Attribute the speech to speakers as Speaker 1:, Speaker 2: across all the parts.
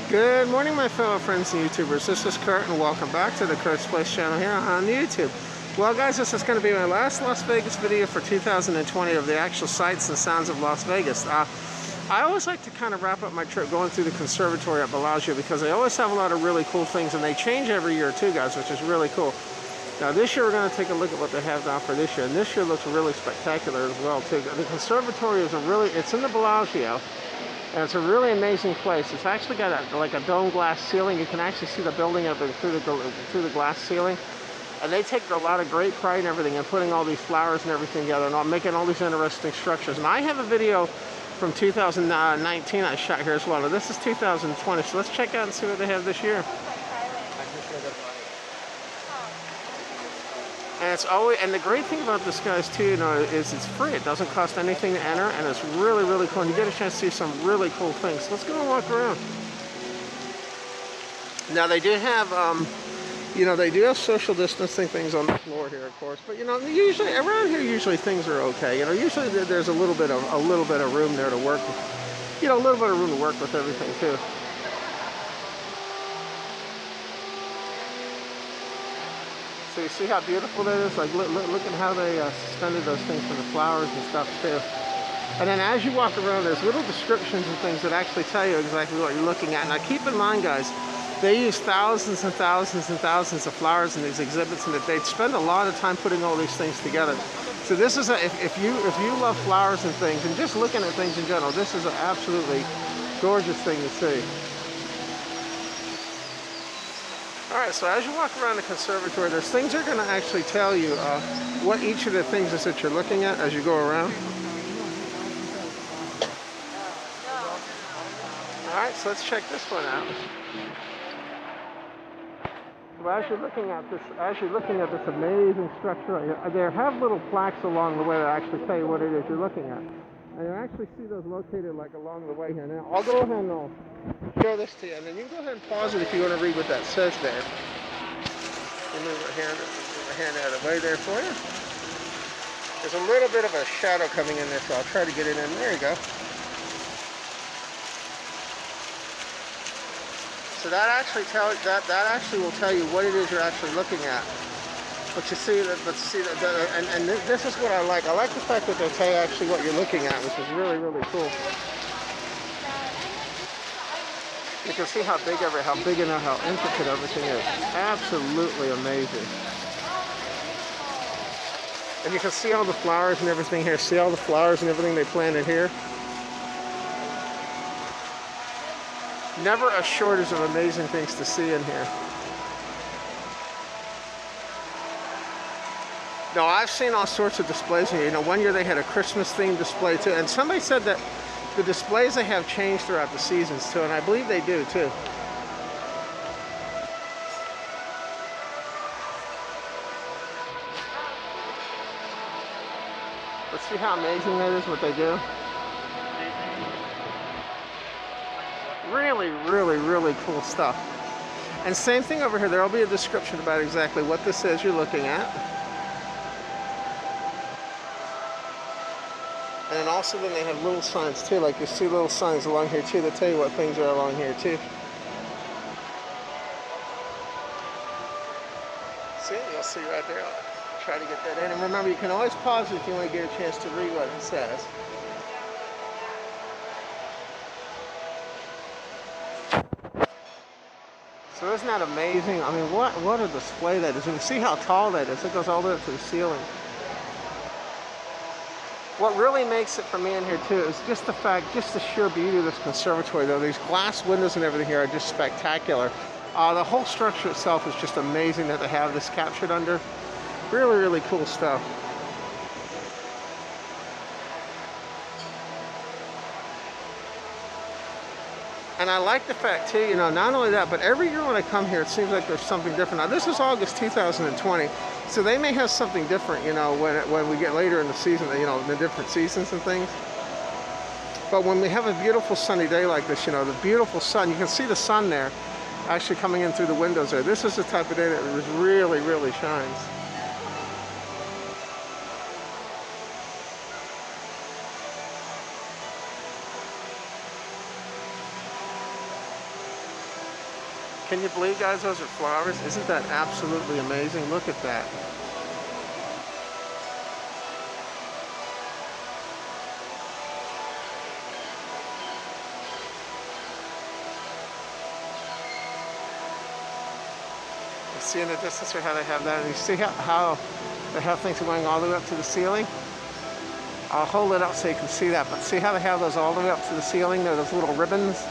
Speaker 1: Good morning, my fellow friends and YouTubers. This is Kurt, and welcome back to the Kurt's Place channel here on YouTube. Well, guys, this is going to be my last Las Vegas video for 2020 of the actual sights and sounds of Las Vegas. I always like to kind of wrap up my trip going through the conservatory at Bellagio because they always have a lot of really cool things, and they change every year too, guys, which is really cool. Now, this year we're going to take a look at what they have down for this year, and this year looks really spectacular as well too. The conservatory is it's in the Bellagio. And it's a really amazing place. It's actually got like a dome glass ceiling. You can actually see the building of it through the glass ceiling. And they take a lot of great pride in everything and putting all these flowers and everything together and making all these interesting structures. And I have a video from 2019 I shot here as well. Now, this is 2020, so let's check out and see what they have this year. And the great thing about this, guys, too, is it's free. It doesn't cost anything to enter, and it's really, really cool. And you get a chance to see some really cool things. So let's go and walk around. Now, they do have, they do have social distancing things on the floor here, of course. But usually around here, things are okay. Usually there's a little bit of room there to work. A little bit of room to work with everything too. So you see how beautiful that is? Like, look at how they suspended those things for the flowers and stuff too. And then as you walk around, there's little descriptions and things that actually tell you exactly what you're looking at. Now keep in mind, guys, they use thousands and thousands and thousands of flowers in these exhibits, and that they spend a lot of time putting all these things together. So this is if you love flowers and things, and just looking at things in general, this is an absolutely gorgeous thing to see. Alright, so as you walk around the conservatory, there's things that are going to actually tell you what each of the things is that you're looking at as you go around. Alright, so let's check this one out. So as you're looking at this amazing structure, they have little plaques along the way that actually tell you what it is you're looking at. And you actually see those located like along the way here. Now, I'll go ahead and I'll show this to you, and then you can go ahead and pause it if you want to read what that says there. Let me move my hand out of the way there for you. There's a little bit of a shadow coming in there, so I'll try to get it in. There you go. So that actually will tell you what it is you're actually looking at. But this is what I like. I like the fact that they tell you actually what you're looking at, which is really, really cool. You can see how big and how intricate everything is. Absolutely amazing. And you can see all the flowers and everything here. See all the flowers and everything they planted here. Never a shortage of amazing things to see in here. No, I've seen all sorts of displays here. One year they had a Christmas themed display too, and somebody said that the displays they have changed throughout the seasons too, and I believe they do too. Let's see how amazing that is, what they do. Really, really, really cool stuff. And same thing over here. There will be a description about exactly what this is you're looking at. And also then they have little signs too, like you see little signs along here too that tell you what things are along here too. See, you'll see right there. I'll try to get that in. And remember, you can always pause it if you want to get a chance to read what it says. So isn't that amazing? I mean, what a display that is. You can see how tall that is. It goes all the way up to the ceiling. What really makes it for me in here too is just the sheer beauty of this conservatory though. These glass windows and everything here are just spectacular. The whole structure itself is just amazing that they have this captured under. Really, really cool stuff. And I like the fact too, not only that, but every year when I come here, it seems like there's something different. Now this is August 2020, so they may have something different, when we get later in the season, the different seasons and things. But when we have a beautiful sunny day like this, the beautiful sun, you can see the sun there actually coming in through the windows there. This is the type of day that really, really shines. Can you believe, guys, those are flowers? Isn't that absolutely amazing? Look at that. You see in the distance here how they have that? And you see how they have things going all the way up to the ceiling? I'll hold it up so you can see that, but see how they have those all the way up to the ceiling? They're those little ribbons.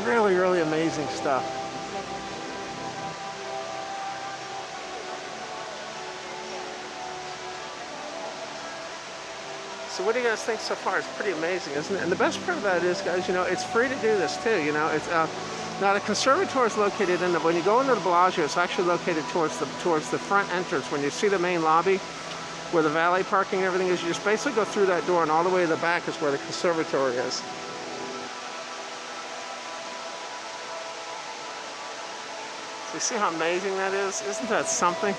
Speaker 1: Really, really amazing stuff. So what do you guys think so far? It's pretty amazing, isn't it? And the best part of that is, guys, you know, it's free to do this too. You know, it's now the conservatory is located in the, when you go into the Bellagio, it's actually located towards the front entrance. When you see the main lobby, where the valet parking and everything is, you just basically go through that door, and all the way to the back is where the conservatory is. So you see how amazing that is? Isn't that something?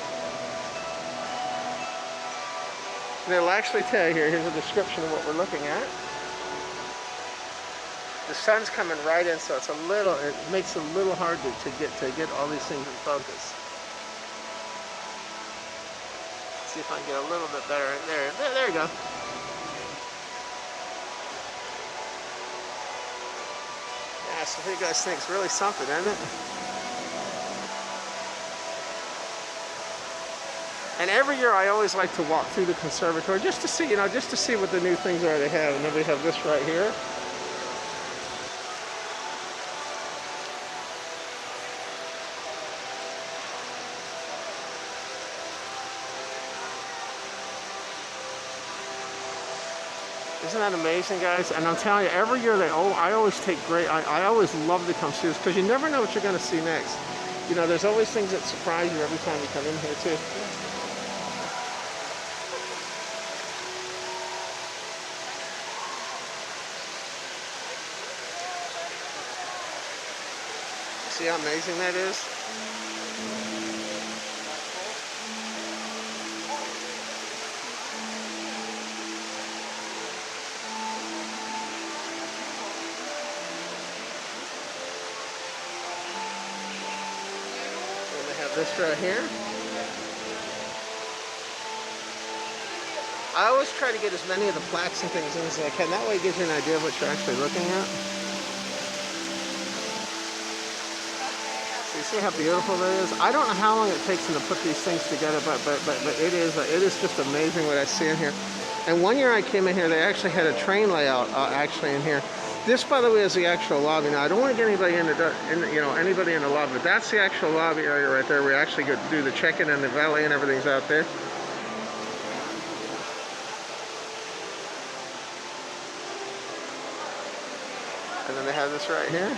Speaker 1: And it'll actually tell you here, here's a description of what we're looking at. The sun's coming right in, so it's a little, it makes it a little hard to get all these things in focus. Let's see if I can get a little bit better. There you go. Yeah, so what do you guys think? It's really something, isn't it? And every year I always like to walk through the conservatory just to see, you know, just to see what the new things are they have. And then we have this right here. Isn't that amazing, guys? And I'm telling you, every year I always take I always love to come see this, because you never know what you're going to see next. You know, there's always things that surprise you every time you come in here too. See how amazing that is? And they have this right here. I always try to get as many of the plaques and things in as I can. That way it gives you an idea of what you're actually looking at. You see how beautiful that is? I don't know how long it takes them to put these things together, but it is just amazing what I see in here. And one year I came in here, they actually had a train layout actually in here. This, by the way, is the actual lobby. Now I don't want to get anybody anybody in the lobby, but that's the actual lobby area right there. We actually go do the check-in, and the valet and everything's out there. And then they have this right here.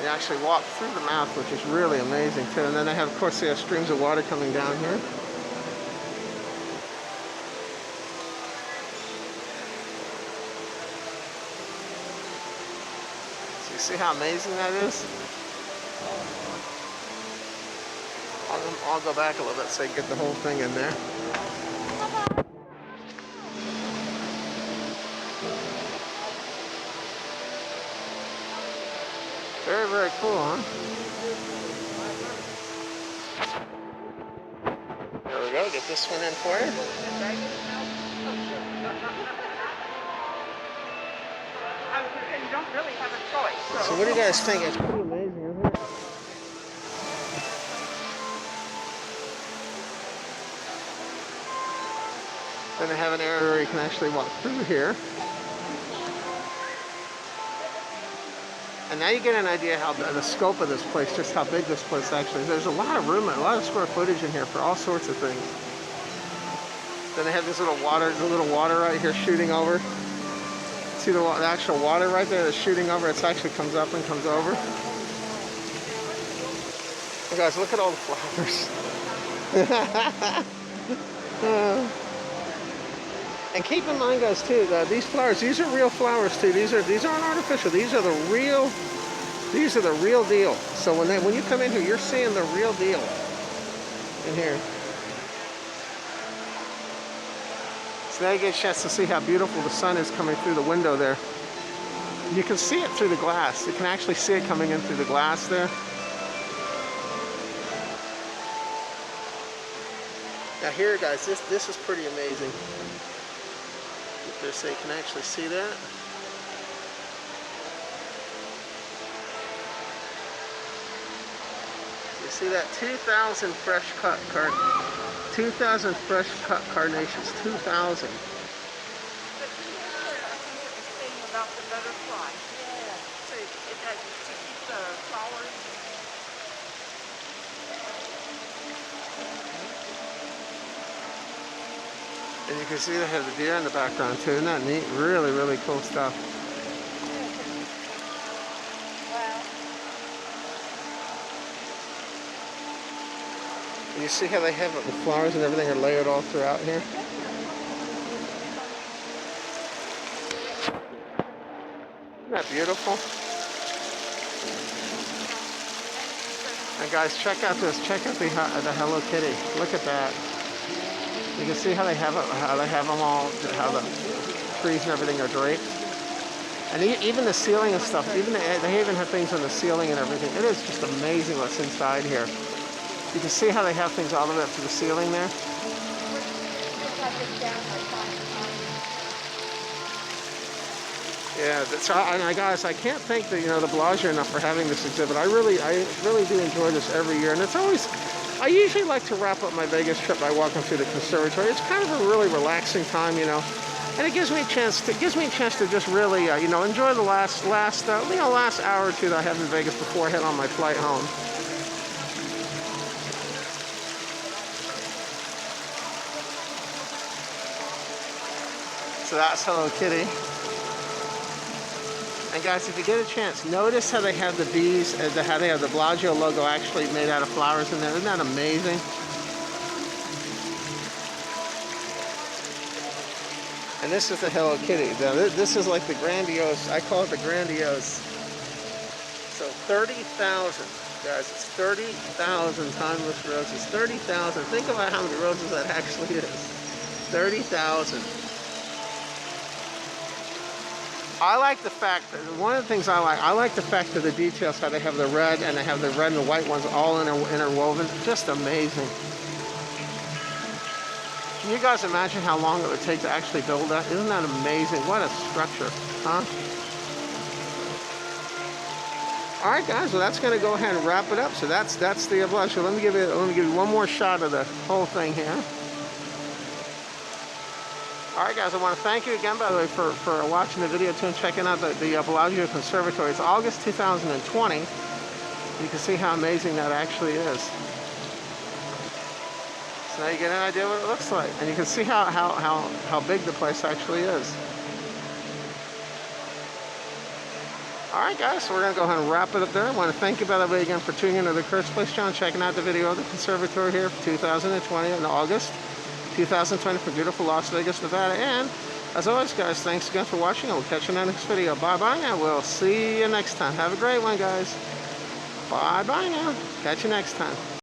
Speaker 1: You actually walk through the mouth, which is really amazing too. And then they have, of course, they have streams of water coming down here. So you see how amazing that is? I'll go back a little bit so you get the whole thing in there. Very, very cool, huh? There we go. Get this one in for you.
Speaker 2: You don't really have a choice.
Speaker 1: So what do you guys think? It's pretty amazing, isn't it? Then they have an area where you can actually walk through here. And now you get an idea how the scope of this place, just how big this place actually is. There's a lot of room, a lot of square footage in here for all sorts of things. Then they have this little water, right here shooting over. See the actual water right there that's shooting over? It actually comes up and comes over. Hey guys, look at all the flowers. And keep in mind, guys, too, these flowers, these are real flowers too. These aren't artificial. These are the real deal. So when you come in here, you're seeing the real deal in here. So now you get a chance to see how beautiful the sun is coming through the window there. You can see it through the glass. You can actually see it coming in through the glass there. Now here, guys, this is pretty amazing. Up there, so you can actually see that. You see that 2,000 fresh cut carnations. 2,000.
Speaker 2: About the butterfly. Yeah. So it has to keep the flowers.
Speaker 1: And you can see they have the deer in the background too. Isn't that neat? Really, really cool stuff.
Speaker 2: Wow.
Speaker 1: And you see how they have it, the flowers and everything are layered all throughout here? Isn't that beautiful? And guys, check out this. Check out the Hello Kitty. Look at that. You can see how they have it, them all, how the trees and everything are draped. And even the ceiling and stuff. They even have things on the ceiling and everything. It is just amazing what's inside here. You can see how they have things all the way up to the ceiling there. Yeah, guys, I can't thank the Bellagio enough for having this exhibit. I really do enjoy this every year, and it's always. I usually like to wrap up my Vegas trip by walking through the conservatory. It's kind of a really relaxing time, and it gives me a chance to just really enjoy the last hour or two that I have in Vegas before I head on my flight home. So that's Hello Kitty. And guys, if you get a chance, notice how they have the bees, how they have the Bellagio logo actually made out of flowers in there. Isn't that amazing? And this is the Hello Kitty. Now, this is like the grandiose, I call it the grandiose. So 30,000, guys, it's 30,000 timeless roses. 30,000, think about how many roses that actually is. 30,000. I like the fact that one of the things I like the fact that the details, how they have the red and they have the red and the white ones all interwoven. Just amazing. Can you guys imagine how long it would take to actually build that? Isn't that amazing? What a structure, huh? All right, guys. Well, that's going to go ahead and wrap it up. So that's the Bellagio. Let me give you one more shot of the whole thing here. All right, guys, I want to thank you again, by the way, for watching the video too and checking out the Bellagio Conservatory. It's August 2020. You can see how amazing that actually is. So now you get an idea what it looks like. And you can see how big the place actually is. All right, guys, so we're going to go ahead and wrap it up there. I want to thank you, by the way, again, for tuning into the Kurt's Place channel, checking out the video of the conservatory here for 2020 in August 2020 for beautiful Las Vegas, Nevada. And as always, guys, thanks again for watching, and we'll catch you in the next video. Bye-bye now. We'll see you next time. Have a great one, guys. Bye-bye now. Catch you next time.